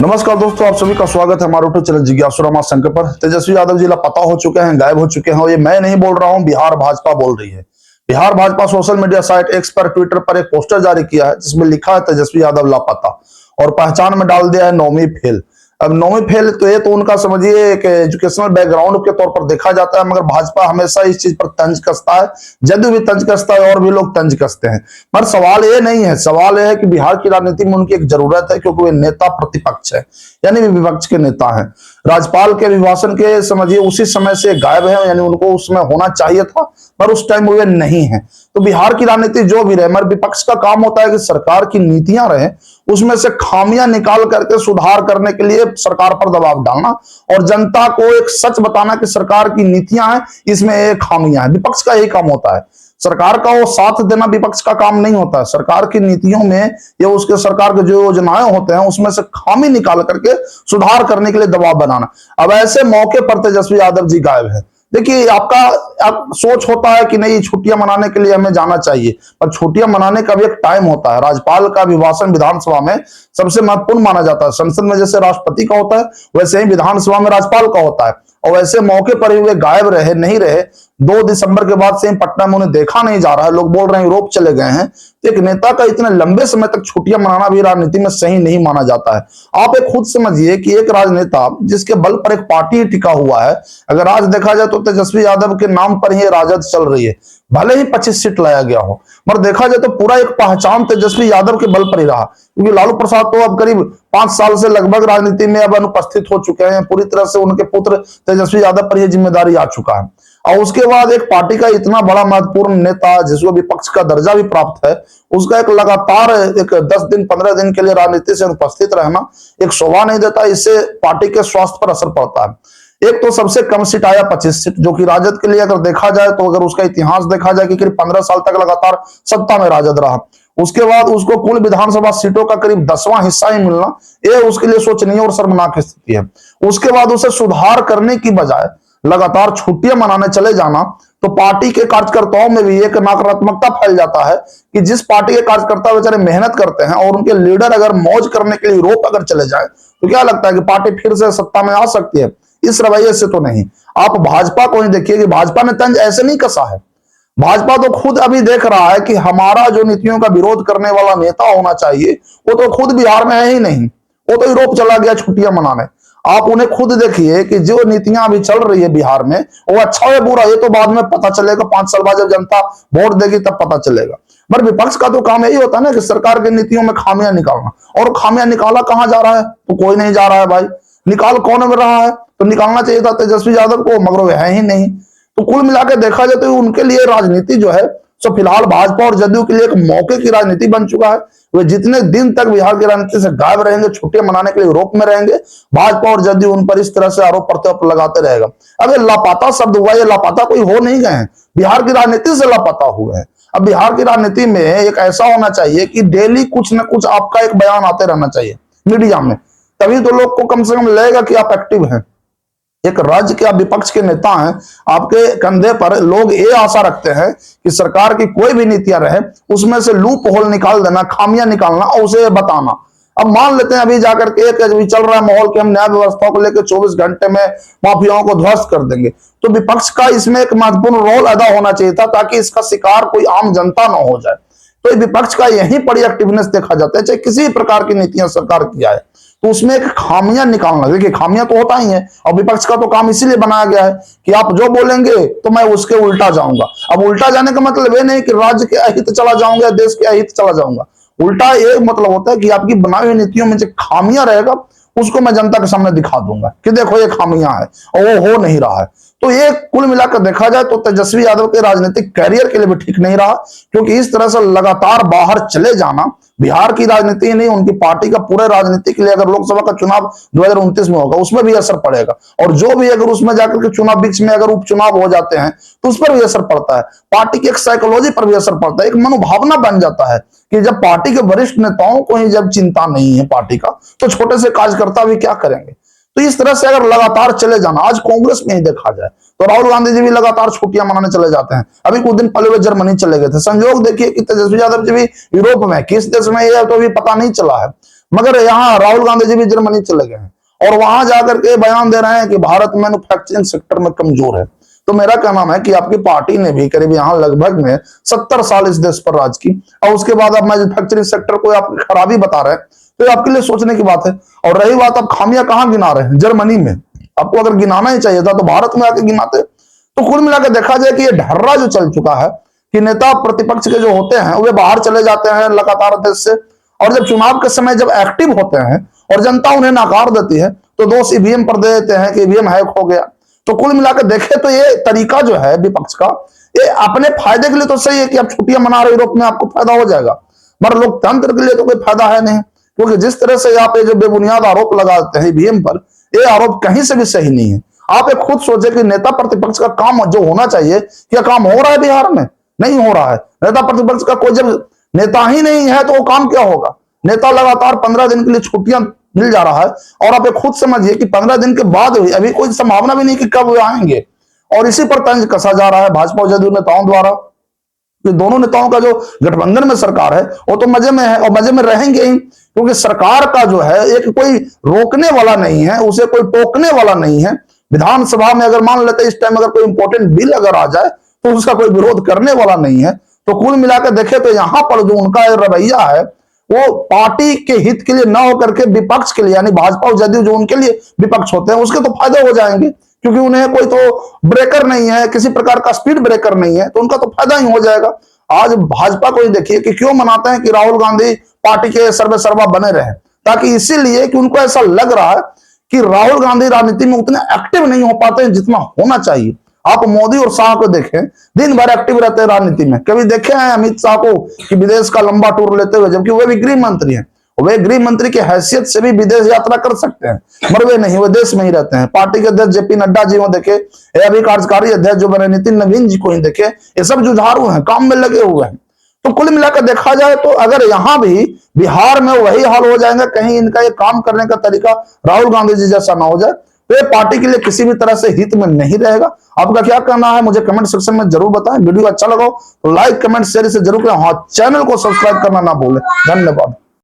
नमस्कार दोस्तों, आप सभी का स्वागत है हमारे यूट्यूब चैनल जिज्ञासु रामा शंकर पर। तेजस्वी यादव जी लापता हो चुके हैं, गायब हो चुके हैं। और ये मैं नहीं बोल रहा हूं, बिहार भाजपा बोल रही है। Bihar Bhajpa social media site x पर ट्विटर पर एक पोस्टर जारी किया है जिसमें लिखा है तेजस्वी यादव लापता, और पहचान में डाल दिया है 9वीं फेल। अब 9वीं फेल तो ये तो उनका समझिए एक एजुकेशनल बैकग्राउंड के तौर पर देखा जाता है, मगर भाजपा हमेशा इस चीज पर तंज कसता है। जदयू भी तंज कसता है और भी लोग तंज कसते हैं। पर सवाल ये नहीं है, सवाल यह है कि बिहार की राजनीति में उनकी एक जरूरत है, क्योंकि वे नेता प्रतिपक्ष है, यानी वे विपक्ष के नेता हैं। राज्यपाल के अभिभाषण के समझिए उसी समय से गायब है, यानी उनको उसमें होना चाहिए था, पर उस टाइम वे नहीं है। तो बिहार की राजनीति जो भी रहे, मगर विपक्ष का काम होता है कि सरकार की नीतियां रहे, उसमें से खामियां निकाल करके सुधार करने के लिए सरकार पर दबाव डालना और जनता को एक सच बताना कि सरकार की नीतियां हैं, इसमें एक खामियां हैं। विपक्ष का यही काम होता है। सरकार का वो साथ देना विपक्ष का काम नहीं होता है। सरकार की नीतियों में या उसके सरकार के जो योजनाएं होते हैं उसमें से खामी निकाल करके सुधार करने के लिए दबाव बनाना। अब ऐसे मौके पर तेजस्वी यादव जी गायब है। देखिए, आप सोच होता है कि नहीं, छुट्टियां मनाने के लिए हमें जाना चाहिए, पर छुट्टियां मनाने का भी एक टाइम होता है। राज्यपाल का अभिभाषण विधानसभा में सबसे महत्वपूर्ण माना जाता है। संसद में जैसे राष्ट्रपति का होता है, वैसे ही विधानसभा में राज्यपाल का होता है। और वैसे मौके पर ही वे गायब रहे, नहीं रहे। 2 दिसंबर के बाद से पटना में उन्हें देखा नहीं जा रहा है। लोग बोल रहे हैं यूरोप चले गए हैं। तो एक नेता का इतने लंबे समय तक छुट्टियां मनाना भी राजनीति में सही नहीं माना जाता है। आप एक खुद समझिए कि एक राजनेता जिसके बल पर एक पार्टी टिका हुआ है, अगर आज देखा जाए तो तेजस्वी यादव के नाम पर ही राजद चल रही है। भले ही 25 सीट लाया गया हो, पर देखा जाए तो पूरा एक पहचान तेजस्वी यादव के बल पर ही रहा, क्योंकि लालू प्रसाद तो अब करीब 5 साल से लगभग राजनीति में अब अनुपस्थित हो चुके हैं। पूरी तरह से उनके पुत्र तेजस्वी यादव पर यह जिम्मेदारी आ चुका है। और उसके बाद एक पार्टी का इतना बड़ा महत्वपूर्ण नेता जिसको विपक्ष का दर्जा भी प्राप्त है, उसका एक लगातार एक 10 दिन 15 दिन के लिए राजनीति से अनुपस्थित रहना एक शोभा नहीं देता। इससे पार्टी के स्वास्थ्य पर असर पड़ता है। एक तो सबसे कम सीट आया 25 सीट, जो कि राजद के लिए अगर देखा जाए तो, अगर उसका इतिहास देखा जाए कि करीब 15 साल तक लगातार सत्ता में राजद रहा, उसके बाद उसको कुल विधानसभा सीटों का करीब 10वां हिस्सा ही मिलना, यह उसके लिए सोचनीय और शर्मनाक स्थिति है। उसके बाद उसे सुधार करने की बजाय लगातार छुट्टियां मनाने चले जाना, तो पार्टी के कार्यकर्ताओं में भी एक नकारात्मकता फैल जाता है कि जिस पार्टी के कार्यकर्ता बेचारे मेहनत करते हैं और उनके लीडर अगर मौज करने के लिए यूरोप अगर चले जाए, तो क्या लगता है कि पार्टी फिर से सत्ता में आ सकती है? इस रवैये से तो नहीं। आप भाजपा को ही देखिए कि भाजपा ने तंज ऐसे नहीं कसा है। भाजपा तो खुद अभी देख रहा है कि हमारा जो नीतियों का विरोध करने वाला नेता होना चाहिए, वो तो खुद बिहार में है ही नहीं, वो तो यूरोप चला गया छुट्टियां मनाने। आप उन्हें खुद देखिए कि जो नीतियां अभी चल रही है बिहार में, वो अच्छा है बुरा, ये तो बाद में पता चलेगा। 5 साल बाद जब जनता वोट देगी तब पता चलेगा। पर विपक्ष का तो काम यही होता है ना कि सरकार की नीतियों में खामियां निकालना। और खामियां निकाला कहां जा रहा है? तो कोई नहीं जा रहा है भाई। निकाल कौन में रहा है? तो निकालना चाहिए था तेजस्वी यादव को, मगर वो है ही नहीं। तो कुल मिलाकर देखा जाए तो उनके लिए राजनीति जो है सो फिलहाल भाजपा और जदयू के लिए एक मौके की राजनीति बन चुका है। वे जितने दिन तक बिहार की राजनीति से गायब रहेंगे, छुट्टियां मनाने के लिए यूरोप में रहेंगे, भाजपा और जदयू उन पर इस तरह से आरोप प्रत्यारोप लगाते रहेगा। अब ये लापता शब्द हुआ, ये लापता कोई हो नहीं गए हैं, बिहार की राजनीति से लापता हुए हैं। अब बिहार की राजनीति में एक ऐसा होना चाहिए कि डेली कुछ न कुछ आपका एक बयान आते रहना चाहिए मीडिया में, तभी तो लोग को कम से कम लगेगा कि आप एक्टिव हैं। एक राज्य के आप विपक्ष के नेता हैं, आपके कंधे पर लोग ये आशा रखते हैं कि सरकार की कोई भी नीतियां रहे उसमें से लूप होल निकाल देना, खामियां निकालना और उसे बताना। अब मान लेते हैं अभी जाकर के एक अभी चल रहा है माहौल कि हम न्याय व्यवस्था को लेकर 24 घंटे में माफियाओं को ध्वस्त कर देंगे, तो विपक्ष का इसमें एक महत्वपूर्ण रोल अदा होना चाहिए था, ताकि इसका शिकार कोई आम जनता ना हो जाए। तो विपक्ष का यही बड़ी एक्टिवनेस देखा जाता है, चाहे किसी भी प्रकार की नीतियां सरकार की आए, तो उसमें एक खामियां निकालना। देखिए, खामियां तो होता ही है, और विपक्ष का तो काम इसीलिए बनाया गया है कि आप जो बोलेंगे तो मैं उसके उल्टा जाऊंगा। अब उल्टा जाने का मतलब ये नहीं कि राज्य के अहित चला जाऊंगा या देश के अहित चला जाऊंगा। उल्टा ये मतलब होता है कि आपकी बनाई हुई नीतियों में जो खामियां रहेगा उसको मैं जनता के सामने दिखा दूंगा कि देखो ये खामियां है, और वो हो नहीं रहा है। तो ये कुल मिलाकर देखा जाए तो तेजस्वी यादव के राजनीतिक कैरियर के लिए भी ठीक नहीं रहा, क्योंकि इस तरह से लगातार बाहर चले जाना बिहार की राजनीति नहीं, उनकी पार्टी का पूरे राजनीति के लिए, अगर लोकसभा का चुनाव 2029 में होगा उसमें भी असर पड़ेगा, और जो भी अगर उसमें जाकर के चुनाव बीच में अगर उपचुनाव हो जाते हैं तो उस पर भी असर पड़ता है। पार्टी की एक साइकोलॉजी पर भी असर पड़ता है, एक मनोभावना बन जाता है कि जब पार्टी के वरिष्ठ नेताओं को ही जब चिंता नहीं है पार्टी का, तो छोटे से कार्यकर्ता भी क्या करेंगे। तो इस तरह से अगर लगातार चले जाना, आज कांग्रेस में ही देखा जाए तो राहुल गांधी जी भी लगातार छुट्टियां मनाने चले जाते हैं। अभी कुछ दिन पहले वे जर्मनी चले गए थे। संयोग देखिए कि तेजस्वी यादव जी भी यूरोप में, किस देश में, यह तो अभी पता नहीं चला है। मगर यहाँ राहुल गांधी जी भी जर्मनी चले गए हैं और वहां जाकर के बयान दे रहे हैं कि भारत मैन्युफैक्चरिंग सेक्टर में कमजोर है। तो मेरा कहना है कि आपकी पार्टी ने भी करीब यहाँ लगभग में 70 साल इस देश पर राज की और उसके बाद आप मैन्युफैक्चरिंग सेक्टर को आप खराबी बता रहे हैं, तो ये आपके लिए सोचने की बात है। और रही बात आप खामियां कहां गिना रहे हैं, जर्मनी में। आपको अगर गिनाना ही चाहिए था तो भारत में आके गिनाते। तो कुल मिलाकर देखा जाए कि ये ढर्रा जो चल चुका है कि नेता प्रतिपक्ष के जो होते हैं वे बाहर चले जाते हैं लगातार देश से, और जब चुनाव के समय जब एक्टिव होते हैं और जनता उन्हें नकार देती है तो दोष ईवीएम पर दे देते हैं कि ईवीएम हैक हो गया। तो कुल मिलाकर देखे तो ये तरीका जो है विपक्ष का, ये अपने फायदे के लिए तो सही है कि आप छुट्टियां मना रहे यूरोप में, आपको फायदा हो जाएगा, मगर लोकतंत्र के लिए तो कोई फायदा है नहीं। क्योंकि जिस तरह से आप ये जो बेबुनियाद आरोप लगाते हैं ईवीएम पर, ये आरोप कहीं से भी सही नहीं है। आप एक खुद सोचे कि नेता प्रतिपक्ष का काम जो होना चाहिए, क्या काम हो रहा है बिहार में? नहीं हो रहा है। नेता प्रतिपक्ष का कोई जब नेता ही नहीं है तो वो काम क्या होगा? नेता लगातार 15 दिन के लिए छुट्टियां मिल जा रहा है और आप खुद समझिए कि 15 दिन के बाद भी अभी कोई संभावना भी नहीं कि कब वे आएंगे। और इसी पर तंज कसा जा रहा है भाजपा और जदयू नेताओं द्वारा कि दोनों नेताओं का जो गठबंधन में सरकार है वो तो मजे में है और मजे में रहेंगे ही, क्योंकि सरकार का जो है एक कोई रोकने वाला नहीं है, उसे कोई टोकने वाला नहीं है। विधानसभा में अगर मान लेते इस टाइम अगर कोई इंपॉर्टेंट बिल अगर आ जाए तो उसका कोई विरोध करने वाला नहीं है। तो कुल मिलाकर देखे तो यहाँ पर जो उनका रवैया है वो पार्टी के हित के लिए न होकर के विपक्ष के लिए, यानी भाजपा और जदयू जो उनके लिए विपक्ष होते हैं उसके तो फायदे हो जाएंगे, क्योंकि उन्हें कोई तो ब्रेकर नहीं है, किसी प्रकार का स्पीड ब्रेकर नहीं है, तो उनका तो फायदा ही हो जाएगा। आज भाजपा को ही देखिए कि क्यों मनाते हैं कि राहुल गांधी पार्टी के सर्वे सर्वा बने रहे, ताकि इसीलिए कि उनको ऐसा लग रहा है कि राहुल गांधी राजनीति में उतने एक्टिव नहीं हो पाते हैं जितना होना चाहिए। आप मोदी और शाह को देखें, दिन भर एक्टिव रहते हैं राजनीति में। कभी देखे हैं अमित शाह को कि विदेश का लंबा टूर लेते हुए, जबकि वे भी गृह मंत्री हैं। वे गृह मंत्री की हैसियत से भी विदेश यात्रा कर सकते हैं, मगर वे नहीं, वे देश में ही रहते हैं। पार्टी के अध्यक्ष जेपी नड्डा जी को देखे, अभी कार्यकारी अध्यक्ष जो बने नितिन नवीन जी को ही देखे, ये सब जुझारू हैं, काम में लगे हुए हैं। तो कुल मिलाकर देखा जाए तो अगर यहां भी बिहार में वही हाल हो जाएगा, कहीं इनका ये काम करने का तरीका राहुल गांधी जी जैसा ना हो जाए, तो ये पार्टी के लिए किसी भी तरह से हित में नहीं रहेगा। आपका क्या कहना है मुझे कमेंट सेक्शन में जरूर बताएं। वीडियो अच्छा लगा तो लाइक कमेंट शेयर से जरूर करें। हाँ, चैनल को सब्सक्राइब करना ना भूलें। धन्यवाद।